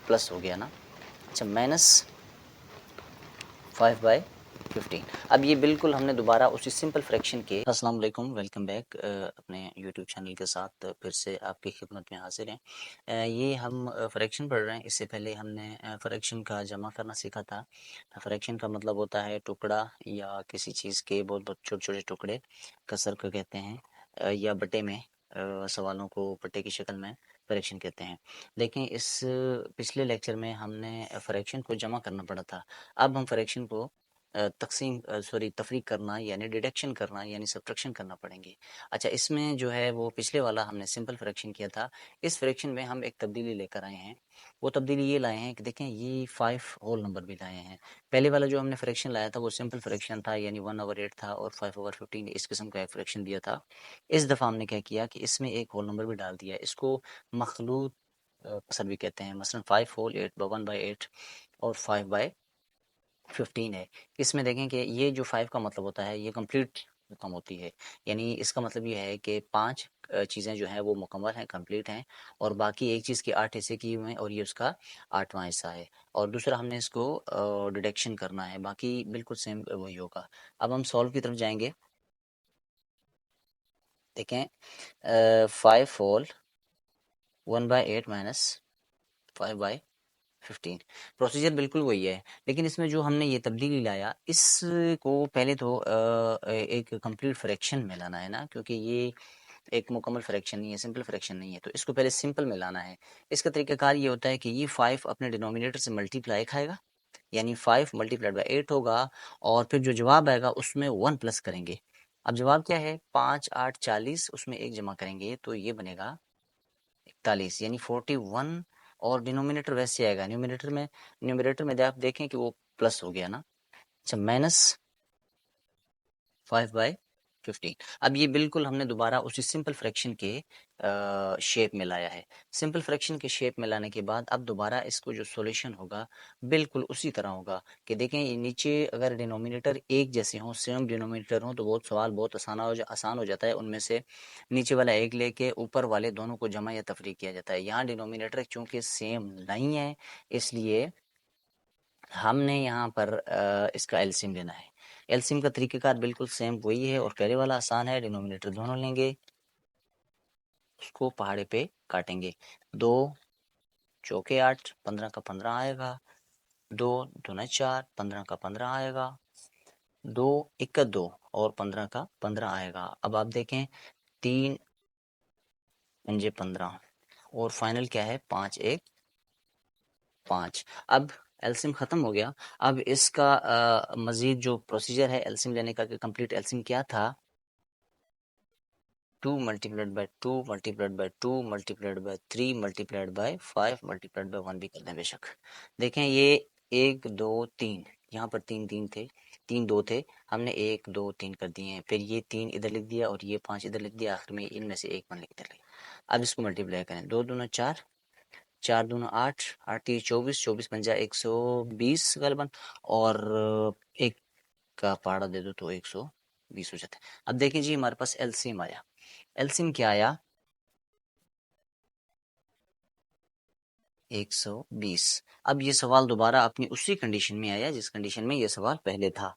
Plus हो गया ना। अच्छा, -5/15। अब ये बिल्कुल हमने दोबारा उसी सिंपल फ्रैक्शन के अस्सलाम वालेकुम, वेलकम बैक अपने यूट्यूब चैनल के साथ फिर से आपकी खिदमत में हाजिर हैं। ये हम फ्रैक्शन पढ़ रहे हैं। इससे पहले हमने फ्रैक्शन का जमा करना सीखा था। फ्रैक्शन का मतलब होता है टुकड़ा या किसी चीज़ के बहुत बहुत छोटे छोटे टुकड़े, कसर को कहते हैं, या बटे में सवालों को बटे की शक्ल में फ्रैक्शन कहते हैं। लेकिन इस पिछले लेक्चर में हमने फ्रैक्शन को जमा करना पड़ा था। अब हम फ्रैक्शन को तफरीक करना यानी डिडक्शन करना यानी सब्ट्रैक्शन करना पड़ेंगे। अच्छा, इसमें जो है वो पिछले वाला हमने सिंपल फ्रैक्शन किया था। इस फ्रैक्शन में हम एक तब्दीली लेकर आए हैं। वो तब्दीली ये लाए हैं कि देखें, ये 5 होल नंबर भी लाए हैं। पहले वाला जो हमने फ्रैक्शन लाया था वो सिंपल फ्रैक्शन था, यानी 1/8 था और 5/15 इस किस्म का एक फ्रैक्शन दिया था। इस दफ़ा हमने क्या किया कि इसमें एक होल नंबर भी डाल दिया। इसको मखलूत कसर भी कहते हैं। मसलन 5 होल 8/1/8 और 5/15 है। इसमें देखें कि ये जो 5 का मतलब होता है ये कंप्लीट रकम होती है। यानी इसका मतलब ये है कि 5 चीज़ें जो हैं वो मुकम्मल हैं, कंप्लीट हैं, और बाकी एक चीज़ के 8 हिस्से किए हुए हैं और ये उसका 8वां हिस्सा है। और दूसरा हमने इसको डिडक्शन करना है, बाकी बिल्कुल सेम वही होगा। अब हम सॉल्व की तरफ जाएंगे। देखें, 5 होल 1/8 माइनस 5/15 प्रोसीजर बिल्कुल वही है। लेकिन इसमें जो हमने ये तब्दीली लाया, इसको पहले तो एक कंप्लीट फ्रैक्शन में लाना है ना, क्योंकि ये एक मुकम्मल फ्रैक्शन नहीं है, सिंपल फ्रैक्शन नहीं है, तो इसको पहले सिंपल में लाना है। इसका तरीकाकार ये होता है कि ये 5 अपने डिनोमिनेटर से मल्टीप्लाई खाएगा, यानी 5 मल्टीप्लाइड बाई 8 होगा, और फिर जो जवाब आएगा उसमें 1 प्लस करेंगे। अब जवाब क्या है? 5 8 40, उसमें एक जमा करेंगे तो ये बनेगा 41, यानी 41। और डिनोमिनेटर वैसे आएगा, न्यूमिनेटर में आप देखें कि वो प्लस हो गया ना। अच्छा, -5/15। अब ये बिल्कुल हमने दोबारा उसी सिंपल फ्रैक्शन के शेप में लाया है। सिंपल फ्रैक्शन के शेप में लाने के बाद अब दोबारा इसको जो सॉल्यूशन होगा बिल्कुल उसी तरह होगा कि देखें, ये नीचे अगर डिनोमिनेटर एक जैसे हों, सेम डिनोमिनेटर हों, तो बहुत सवाल बहुत आसान हो जाता है। उनमें से नीचे वाला एक लेके ऊपर वाले दोनों को जमा या तफरीक किया जाता है। यहाँ डिनोमिनेटर चूंकि सेम नहीं है, इसलिए हमने यहाँ पर इसका एलसीएम लेना है। एलसीएम का तरीकेकार बिल्कुल सेम वही है और पहले वाला आसान है। डिनोमिनेटर दोनों लेंगे, उसको पहाड़े पे काटेंगे। 2 चौके 8, 15 का 15 आएगा। 2 दूना 4, 15 का 15 आएगा। 2 इक्का 2 और 15 का 15 आएगा। अब आप देखें, 3 पंजे 15 और फाइनल क्या है? 5 1 5। अब एलसीएम खत्म हो गया। अब इसका मजीद जो प्रोसीजर है एलसीएम लेने का, कंप्लीट एलसीएम क्या था? 2 multiplied by 2 multiplied by 2 multiplied by 3 multiplied by 5 multiplied by 1 भी कर दें बेशक। देखें, ये 1 2 3, यहाँ पर 3 3 थे, 3 2 थे, हमने 1 2 3 कर दिए हैं। फिर ये 3 इधर लिख दिया और ये 5 इधर लिख दिया, आखिर में इनमें से एक 1 लिख दिया। अब इसको मल्टीप्लाई करें। 2 दूना 4, 4 दूना 8, 8 3 24, 24 पंजा 120 गलबन, और एक का पहाड़ा दे दो तो 120 हो जाता है। अब देखिए जी, हमारे पास एलसीएम आया। एलसीएम क्या आया? 120। अब ये सवाल दोबारा अपनी उसी कंडीशन में आया जिस कंडीशन में ये सवाल पहले था।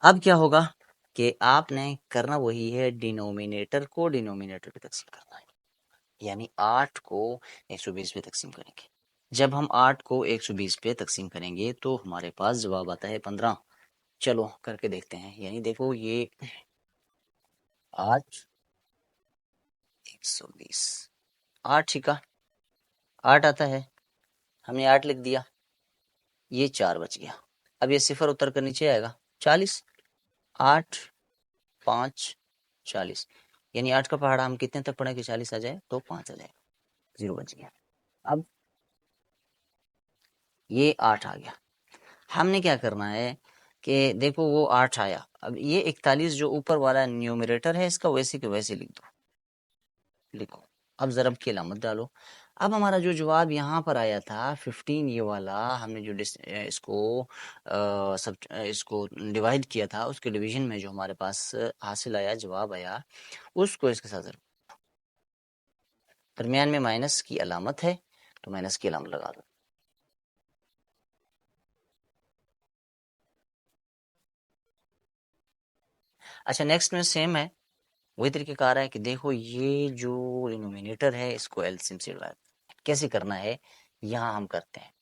अब क्या होगा कि आपने करना वही है, डिनोमिनेटर को डिनोमिनेटर पे तकसीम करना है, यानी 8 को 120 पे तकसीम करेंगे। जब हम 8 को 120 पे तकसीम करेंगे तो हमारे पास जवाब आता है 15। चलो करके देखते हैं। यानी देखो, ये 8 120, 8 छिका 8 आता है, हमने 8 लिख दिया, ये 4 बच गया। अब ये सिफर उतर कर नीचे आएगा 40। 8 5 40, यानी 8 का पहाड़ा हम कितने तक पढ़े कि 40 आ जाए? तो 5 आ जाएगा, 0 बच गया। अब ये 8 आ गया। हमने क्या करना है कि देखो, वो 8 आया। अब ये 41 जो ऊपर वाला न्यूमरेटर है इसका वैसे के वैसे लिख दो, लिखो। अब ज़रब की अलामत डालो। अब हमारा जो जवाब यहाँ पर आया था 15, ये वाला हमने जो इसको डिवाइड किया था, उसके डिवीजन में जो हमारे पास हासिल आया, जवाब आया, उसको इसके साथ दरमियान में माइनस की अलामत है, तो माइनस की अलामत लगा दो। अच्छा नेक्स्ट में सेम है, वही तरीके का आ रहा है कि देखो ये जो डिनोमिनेटर है इसको एलसीएम से डिवाइड कैसे करना है, यहाँ हम करते हैं।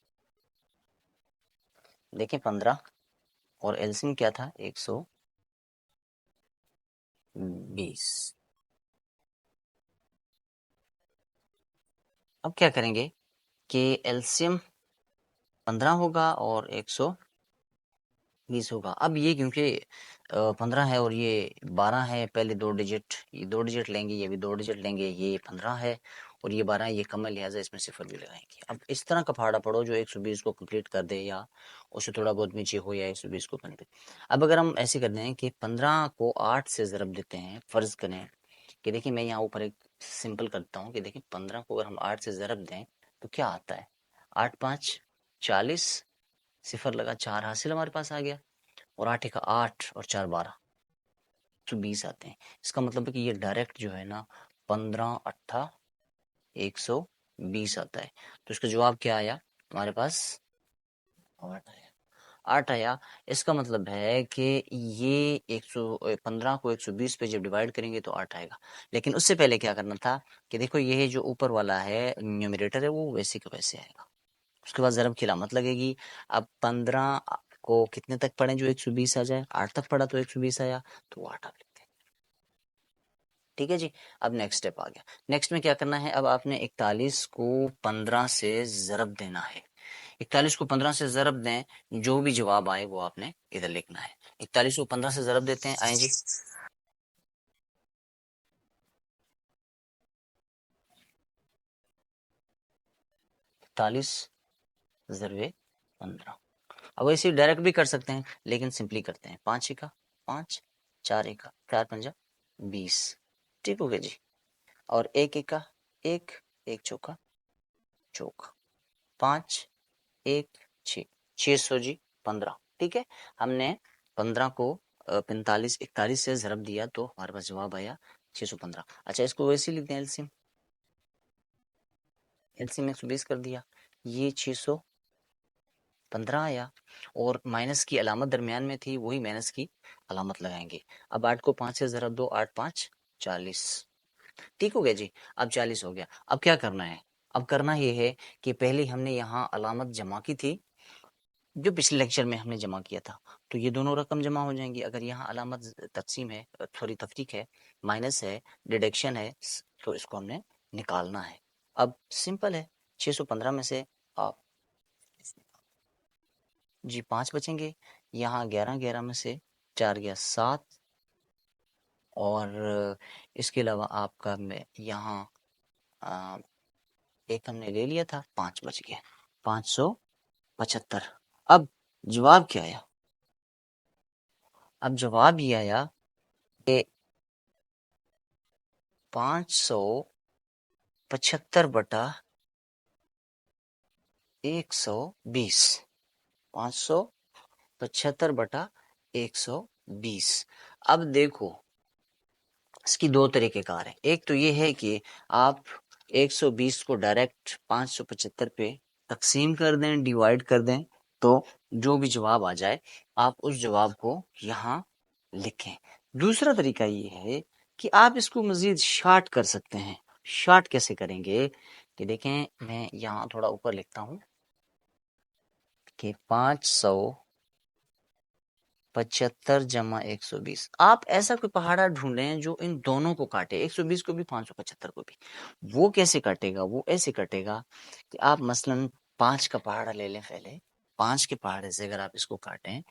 देखिए 15 और एलसीएम क्या था 120। अब क्या करेंगे कि एलसीएम 15 होगा और 120 होगा। अब ये क्योंकि 15 है और ये 12 है, पहले दो डिजिट, ये दो डिजिट लेंगे, ये भी दो डिजिट लेंगे, ये 15 है और ये 12 है, ये कम है, लिहाजा इसमें सिफर भी लगाएंगे। अब इस तरह का पहाड़ा पढ़ो जो 120 को कंप्लीट कर दे या उससे थोड़ा बहुत नीचे हो, या 120 को कंप्लीट। अब अगर हम ऐसे कर दें कि 15 को 8 से ज़रब देते हैं, फ़र्ज़ करें कि देखिए मैं यहाँ ऊपर एक सिंपल करता हूँ कि देखिए 15 को अगर हम 8 से ज़रब दें तो क्या आता है, 8 5 40, सिफर लगा, 4 हासिल हमारे पास आ गया, और 8 का 8 और 4 12, 120 आते हैं। इसका मतलब है कि ये डायरेक्ट जो है ना 15 अट्ठा 120 आता है। तो इसका जवाब क्या आया हमारे पास, 8 आया। 8 आया। इसका मतलब है कि ये 115 को 120 पे जब डिवाइड करेंगे तो 8 आएगा। लेकिन उससे पहले क्या करना था कि देखो ये जो ऊपर वाला है न्यूमरेटर है वो वैसे का वैसे आएगा, उसके बाद ज़रब की अलामत लगेगी। अब 15 को कितने तक पढ़ें जो 120 आ जाए, 8 तक पढ़ा तो 120 आया, तो 8 आप लिखते हैं। ठीक है जी। अब नेक्स्ट स्टेप आ गया। नेक्स्ट में क्या करना है, अब आपने 41 को 15 से ज़रब देना है। 41 को 15 से ज़रब दें, जो भी जवाब आए वो आपने इधर लिखना है। 41 को 15 से ज़रब देते हैं, आए जी 41 ज़रबे 15। अब ऐसे डायरेक्ट भी कर सकते हैं लेकिन सिंपली करते हैं, 5 का 5, 4 का 4 पंजा 20। ठीक हो गया जी। और एक एक का एक, एक चौका चौका, 5 1 6, 600 जी 15। ठीक है, हमने 15 को 45 41 से ज़रब दिया तो हमारे पास जवाब आया 615। अच्छा इसको वैसे लिखते हैं एलसीएम, एलसीएम 120 कर दिया, ये 615 आया, और माइनस की अलामत दरमियान में थी, वही माइनस की अलामत लगाएंगे। अब 8 को 5 से ज़रब दो, 8 5 40। ठीक हो गया जी। अब 40 हो गया। अब क्या करना है, अब करना ये है कि पहले हमने यहाँ अलामत जमा की थी जो पिछले लेक्चर में हमने जमा किया था, तो ये दोनों रकम जमा हो जाएंगी। अगर यहाँ अलामत तकसीम है, सॉरी तफरीक है, माइनस है, डिडक्शन है, तो इसको हमने निकालना है। अब सिंपल है, 615 में से आप जी 5 बचेंगे, यहाँ 11 11 में से 4 गया 7, और इसके अलावा आपका मैं यहाँ आ, एक हमने ले लिया था, 5 बच गया, 575। अब जवाब क्या आया, अब जवाब ये आया कि 575/120, 575/120। अब देखो इसकी दो तरीके कार है। एक तो ये है कि आप 120 को डायरेक्ट 575 पे तकसीम कर दें, डिवाइड कर दें, तो जो भी जवाब आ जाए आप उस जवाब को यहाँ लिखें। दूसरा तरीका ये है कि आप इसको मजीद शार्ट कर सकते हैं। शार्ट कैसे करेंगे कि देखें, मैं यहाँ थोड़ा ऊपर लिखता हूँ कि 575 जमा 120। आप ऐसा कोई पहाड़ा ढूंढें जो इन दोनों को काटे, 120 को भी 575 को भी। वो कैसे काटेगा, वो ऐसे कटेगा कि आप मसलन 5 का पहाड़ा ले लें पहले, 5 के पहाड़े से अगर आप इसको काटें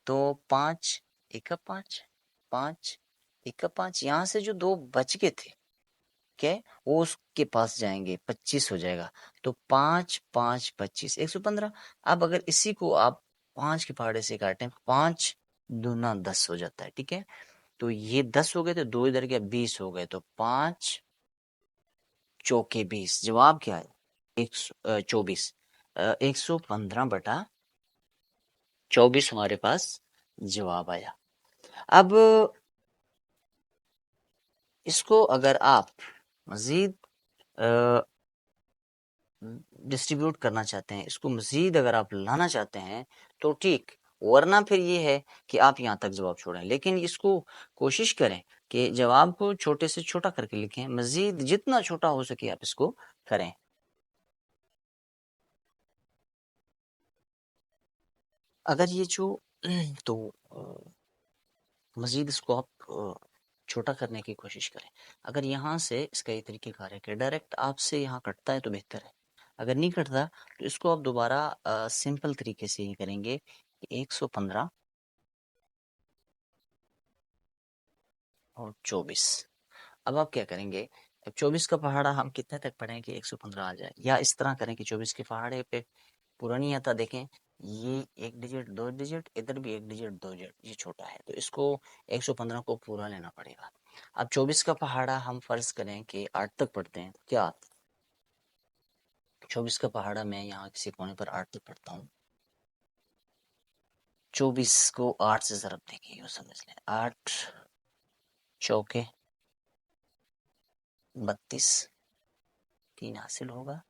तो 5 एक 5, 5 एक 5, यहाँ से जो दो बच गए थे क्या है, वो उसके पास जाएंगे, 25 हो जाएगा। तो 5 5 25, 115। अब अगर इसी को आप 5 के पहाड़े से काटें, 5 दूना 10 हो जाता है। ठीक है, तो ये 10 हो गए, तो दो इधर गया 20 हो गए, तो 5 चौके 20। जवाब क्या है, 124, 115/24 हमारे पास जवाब आया। अब इसको अगर आप मजीद डिस्ट्रीब्यूट करना चाहते हैं, इसको मज़ीद अगर आप लाना चाहते हैं तो ठीक, वरना फिर ये है कि आप यहाँ तक जवाब छोड़ें। लेकिन इसको कोशिश करें कि जवाब को छोटे से छोटा करके लिखें, मज़ीद जितना छोटा हो सके आप इसको करें। अगर ये जो तो मज़ीद इसको आप छोटा करने की कोशिश करें। अगर यहाँ से इसका ये तरीक़ेकार है कि डायरेक्ट आपसे यहाँ कटता है तो बेहतर है। अगर नहीं कटता तो इसको आप दोबारा सिंपल तरीके से ये करेंगे कि 115 और 24। अब आप क्या करेंगे, अब 24 का पहाड़ा हम कितने तक पढ़ें कि 115 आ जाए, या इस तरह करें कि 24 के पहाड़े पे पूरा नहीं आता। देखें ये एक डिजिट, दो डिजिट, इधर भी एक डिजिट, दो डिजिट, ये छोटा है तो इसको 115 को पूरा लेना पड़ेगा। अब 24 का पहाड़ा हम फर्ज करें कि 8 तक पढ़ते हैं, तो क्या 24 का पहाड़ा मैं यहाँ किसी कोने पर 8 तक पढ़ता हूँ। 24 को 8 से ज़रब देंगे, यूँ समझ लें 8 चौके 32, 3 हासिल होगा,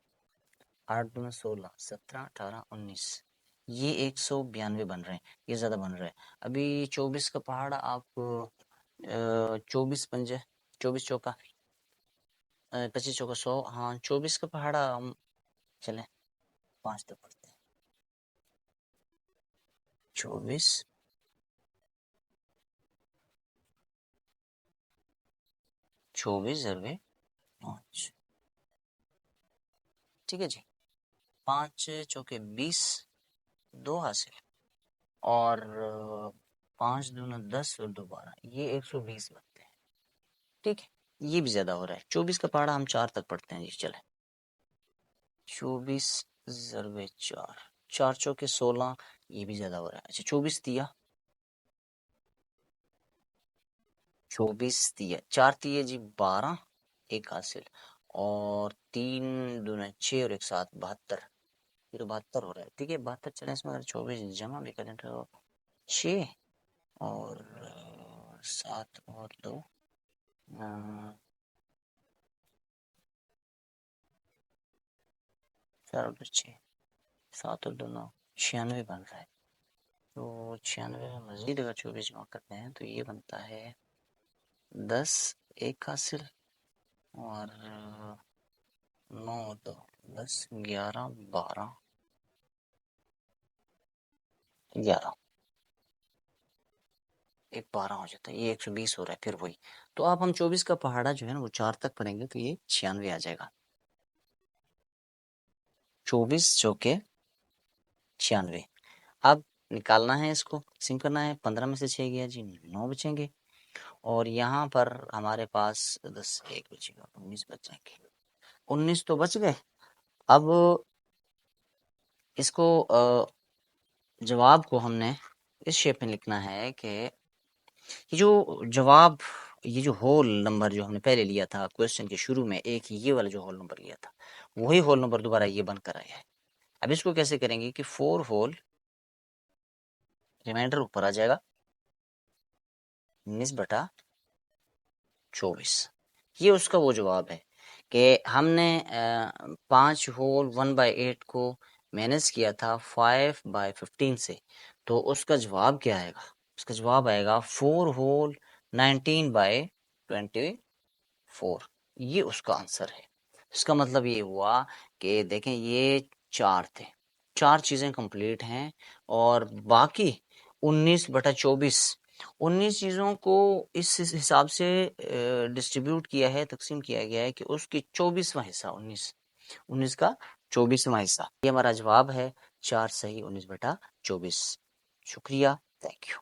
8 दूना 16, 17, 18, 19, ये 192 बन रहे हैं, ये ज़्यादा बन रहा है। अभी 24 का पहाड़ा आप 24 पंजे 24 चौका 25 चौका 100, हाँ 24 का पहाड़ा हम चलें 5 तक पढ़ते हैं। 24 24 ज़रबे 5, ठीक है जी। 5 चौके 20, 2 हासिल, और 5 दूना 10 और 2 12, ये 120 बनते हैं। ठीक है, ये भी ज्यादा हो रहा है। 24 का पहाड़ा हम 4 तक पढ़ते हैं जी, चले 24 ज़रबे 4, 4 चौके 16, ये भी ज्यादा हो रहा है। अच्छा 24 दिया, 24 दिया, 4 दिए जी 12, एक हासिल, और 3 दूना 6 और एक 7, 72, ये तो 72 हो रहा है। ठीक है 72 चले, इसमें अगर 24 जमा भी करें तो 6 और 7 और 2, 4 और 6, 7 और 2 9, 96 बन रहा है। तो 96 में मजीद अगर 24 जमा करते हैं तो ये बनता है 10, एक हासिल, और 9 और 2, 10, 11, 12, 11, एक 12 हो जाता है, ये 120 हो रहा है। फिर वही तो आप हम 24 का पहाड़ा जो है ना वो 4 तक पढ़ेंगे तो ये 96 आ जाएगा। 24 चौके 96। अब निकालना है, इसको सिम करना है। 15 में से 6 गया जी, 9 बचेंगे, और यहाँ पर हमारे पास 10, एक बचेगा, 19 बच जाएंगे। 19 तो बच गए। अब इसको जवाब को हमने इस शेप में लिखना है कि ये जो जवाब, ये जो होल नंबर जो हमने पहले लिया था क्वेश्चन के शुरू में, एक ये वाला जो होल नंबर लिया था, वही होल नंबर दोबारा ये बनकर आया है। अब इसको कैसे करेंगे कि 4 होल रिमाइंडर ऊपर आ जाएगा, 19/24, ये उसका वो जवाब है कि हमने 5 होल 1/8 को मैनेज किया था 5/15 से, तो उसका जवाब क्या आएगा, उसका जवाब आएगा 4 होल 19/24, ये उसका आंसर है। इसका मतलब ये हुआ कि देखें ये 4 थे, 4 चीज़ें कंप्लीट हैं, और बाकी 19/24, 19 चीज़ों को इस हिसाब से डिस्ट्रीब्यूट किया है, तकसीम किया गया है कि उसकी 24वां हिस्सा 19, 19 का 24वां हिस्सा, ये हमारा जवाब है 4 सही 19/24। शुक्रिया, थैंक यू।